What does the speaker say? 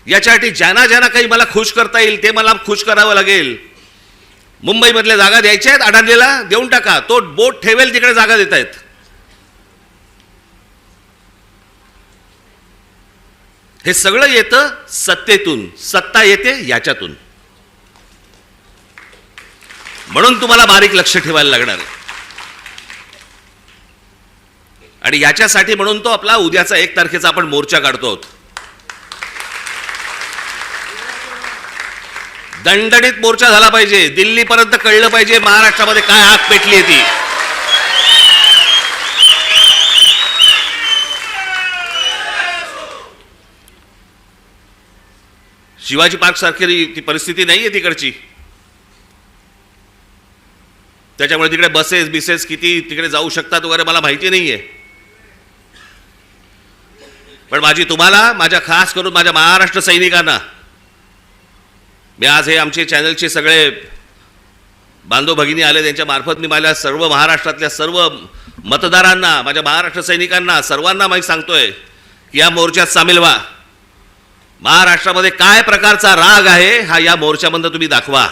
याच्यासाठी ज्यांना ज्यांना काही मला खुश करता येईल ते मला खुश करावं लागेल. मुंबईमधल्या जागा द्यायच्या आहेत, अडाणलेला देऊन टाका, तो बोट ठेवेल तिकडे जागा देत आहेत. हे सगळं येतं सत्तेतून, सत्ता येते याच्यातून. म्हणून तुम्हाला बारीक लक्ष ठेवायला लागणार आहे. आणि याच्यासाठी म्हणून तो आपला उद्याचा 1 तारखेचा आपण मोर्चा काढतो आहोत. दणदणीत मोर्चा झाला पाहिजे, दिल्लीपर्यंत कळलं पाहिजे महाराष्ट्रामध्ये काय आग पेटली ती. शिवाजी पार्क सारखी ती परिस्थिती नाहीये तिकडची. त्याच्यामुळे तिकडे बसेस बिसेस किती तिकडे जाऊ शकतात वगैरे मला माहिती नाहीये. पण माझी तुम्हाला, माझ्या खास करून माझ्या महाराष्ट्र सैनिकांना, मी आज हे आमचे चॅनलचे सगळे बांधव भगिनी आले त्यांच्या मार्फत मी माझ्या सर्व महाराष्ट्रातल्या सर्व मतदारांना, माझ्या महाराष्ट्र सैनिकांना सर्वांना मी सांगतोय की या मोर्चात सामील व्हा. महाराष्ट्रामध्ये काय प्रकारचा राग आहे हा या मोर्चामधून तुम्ही दाखवा.